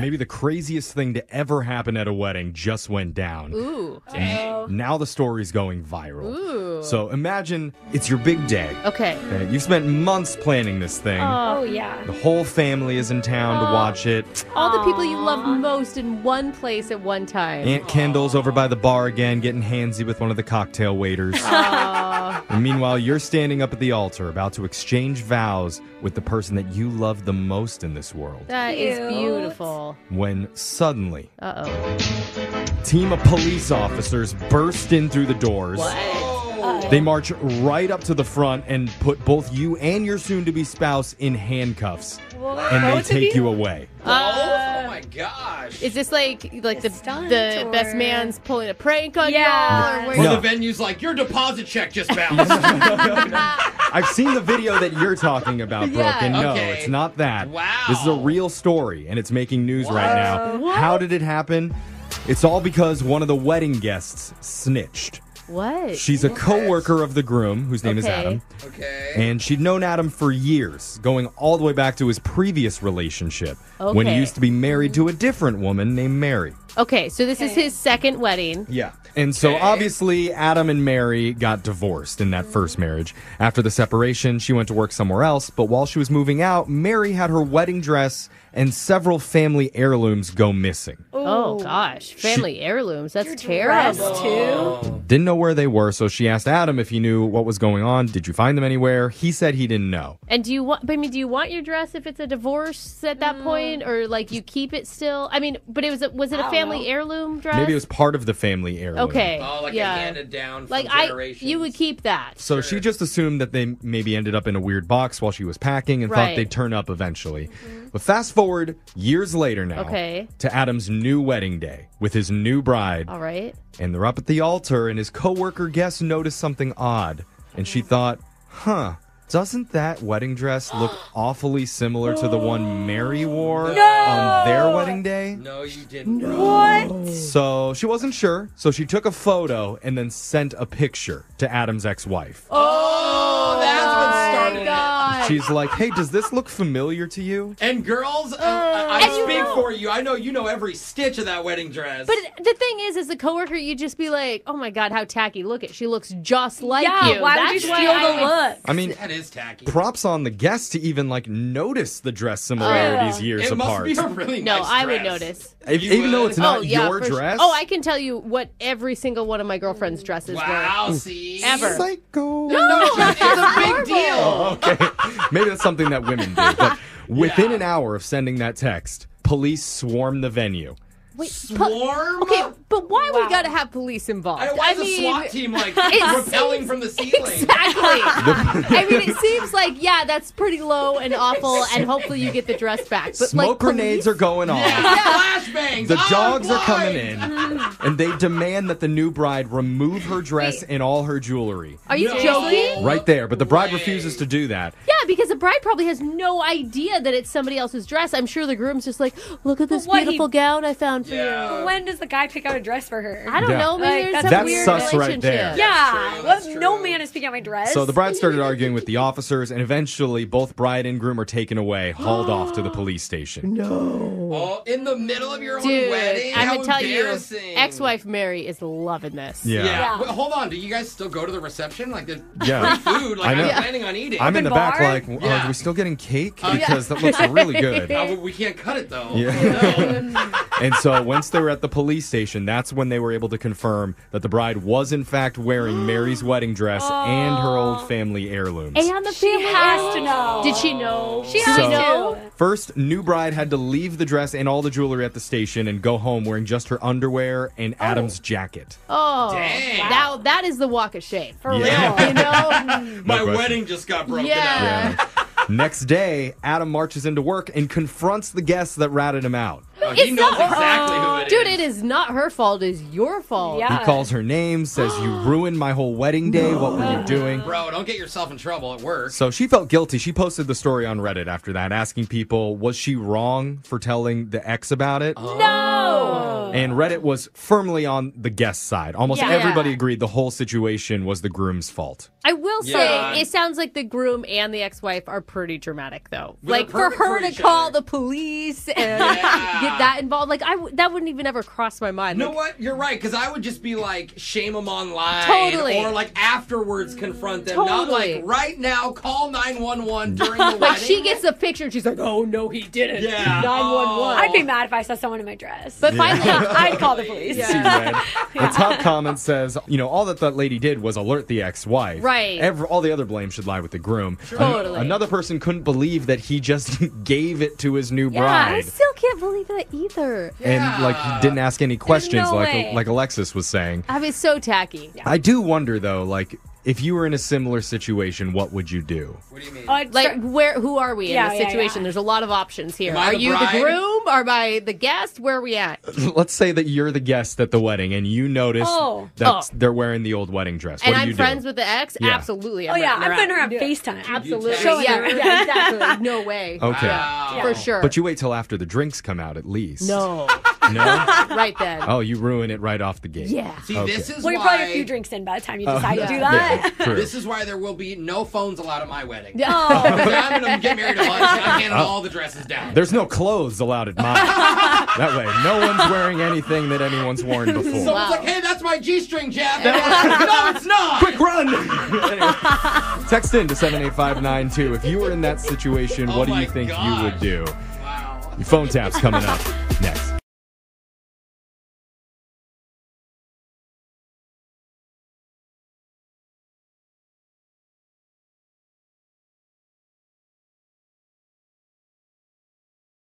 Maybe the craziest thing to ever happen at a wedding just went down. Ooh. And now the story's going viral. Ooh. So imagine it's your big day. Okay. You've spent months planning this thing. Oh, yeah. The whole family is in town to watch it. All the people you love most in one place at one time. Aunt Kendall's over by the bar again, getting handsy with one of the cocktail waiters. And meanwhile, you're standing up at the altar, about to exchange vows with the person that you love the most in this world. That is beautiful. When suddenly, Uh-oh. team of police officers burst in through the doors. What? They march right up to the front and put both you and your soon-to-be spouse in handcuffs. And they take you away. Oh my gosh. Is this like the best man's pulling a prank on Yeah. y'all? Or No. the venue's like, your deposit check just bounced. I've seen the video that you're talking about, Brooke, and no, Okay. it's not that. Wow. This is a real story, and it's making news right now. What? How did it happen? It's all because one of the wedding guests snitched. What? She's a co-worker of the groom, whose name is Okay. Adam. Okay. And she'd known Adam for years, going all the way back to his previous relationship, when he Okay. used to be married to a different woman named Mary. Okay, so this is his second wedding. Yeah. And so Okay. obviously Adam and Mary got divorced in that first marriage. After the separation, she went to work somewhere else, but while she was moving out, Mary had her wedding dress and several family heirlooms go missing. Oh, gosh. Family heirlooms. That's terrible. Too. Didn't know where they were, so she asked Adam if he knew what was going on. Did you find them anywhere? He said he didn't know. And do you want your dress if it's a divorce at that point, or like you keep it still? I mean, but was it a family heirloom dress? Maybe it was part of the family heirloom. Okay. Oh, like yeah. a handed down from Like generations. you would keep that. So she just assumed that they maybe ended up in a weird box while she was packing and thought Right. they'd turn up eventually. But fast forward years later now to Adam's new wedding day with his new bride. All right. And they're up at the altar, and his coworker guest noticed something odd. And she thought, doesn't that wedding dress look awfully similar to the one Mary wore on their wedding day? No, you didn't, bro. What? So she wasn't sure, so she took a photo and then sent a picture to Adam's ex-wife. Oh, that's what started it. She's like, hey, does this look familiar to you? And girls, I speak for you. I know you know every stitch of that wedding dress. But the thing is, as a coworker, you'd just be like, "Oh my God, how tacky! Look at she looks just like Yeah, you." why would you That's why steal I the would- look? I mean, that is tacky. props on the guests to even notice the dress similarities years It apart. must be a really No, nice I would dress. notice. Even though it's not your for sure. dress. Oh, I can tell you what every single one of my girlfriend's dresses Wow, see? Ever. Psycho. No, it's a big deal. Oh, okay. Maybe that's something that women do. But within an hour of sending that text, police swarmed the venue. Wait, Swarm? okay, but why we gotta have police involved? Why is the SWAT team like rappelling from the ceiling? Exactly. I mean, it seems like, that's pretty low and awful, and hopefully you get the dress back. But Smoke like, grenades are going off. Flashbangs. The dogs are blind. coming in, and they demand that the new bride remove her dress and all her jewelry. Are you joking? Right there, but the bride refuses to do that. Yeah, because the bride probably has no idea that it's somebody else's dress. I'm sure the groom's just like, look at this beautiful gown I found for you. When does the guy pick out a dress for her? I don't know. Maybe Like, there's that's some weird sus right relationship. there. Yeah, That's no true. man is picking out my dress. So the bride started arguing with the officers, and eventually both bride and groom are taken away, hauled off to the police station. Oh, in the middle of your own Dude, wedding? I'm How gonna tell you, embarrassing. ex-wife Mary is loving this. Yeah. Yeah. Wait, hold on. Do you guys still go to the reception? Like, there's Yeah. free food. Like, I know. I'm planning on eating. I'm in the back bar? like, Yeah. are we still getting cake? Because that looks really good. We can't cut it, though. Yeah. No. And so once they were at the police station, that's when they were able to confirm that the bride was in fact wearing Mary's wedding dress and her old family heirlooms. And the she family has to know. Did she know? She Do has we So- know? to. First, new bride had to leave the dress and all the jewelry at the station and go home wearing just her underwear and Adam's jacket. Oh, Dang. now that is the walk of shame. For Yeah. real. You know? My question. wedding just got broken Yeah. up. Next day, Adam marches into work and confronts the guests that ratted him out. Oh, he It's knows not- exactly who it is. Dude, it is not her fault. It's your fault. Yeah. He calls her names, says, you ruined my whole wedding day. What were you doing? Bro, don't get yourself in trouble at work. So she felt guilty. She posted the story on Reddit after that, asking people, was she wrong for telling the ex about it? No. And Reddit was firmly on the guest side. Almost Yeah. everybody agreed the whole situation was the groom's fault. I will Yeah. say, it sounds like the groom and the ex-wife are pretty dramatic, though. Well, like, they're for perfect her for to each call other. the police and Yeah. get that involved, like, that wouldn't even ever cross my mind. You know Like, what? You're right, because I would just be like, shame them online. Totally. Or like afterwards confront them. Not Totally. like right now, call 911 during the wedding. like, she gets the picture and she's like, oh, no, he didn't. Yeah. 911. I'd be mad if I saw someone in my dress. But finally, I'd call the police. See, Red. The top comment says, all that lady did was alert the ex-wife. Right. All the other blame should lie with the groom. Totally. Another person couldn't believe that he just gave it to his new I bride. still can't believe that either. And like he didn't ask any questions no like way. like Alexis was saying. I mean, so tacky. I do wonder though, like if you were in a similar situation, what would you do? What do you mean? I'd Like, start- who are we in Yeah, this yeah, situation? yeah. There's a lot of options here. Am I Are the you bride? the groom? Are I the guest? Where are we at? Let's say that you're the guest at the wedding and you notice that they're wearing the old wedding dress. And what do I'm you friends do? with the ex? Yeah. Absolutely. oh, yeah. I'm letting putting her on out. FaceTime. Absolutely. Showing Yeah, her. yeah, exactly. No way. Okay. Wow. For sure. But you wait till after the drinks come out at least. No. No? Right then. Oh, you ruin it right off the gate. Yeah. See, Okay. this is Well, you're why. probably a few drinks in by the time you decide to do Yeah, that. true. This is why there will be no phones allowed at my wedding. Yeah. Because I'm going to get married at lunch and I'm handing all the dresses down. There's no clothes allowed at mine. That way, no one's wearing anything that anyone's worn before. Someone's Wow. like, hey, that's my G-string, Jeff. No, it's not. Quick run! Anyway, text in to 78592. If you were in that situation, Oh what do my you think you gosh. would do? Wow. Your phone tap's coming up.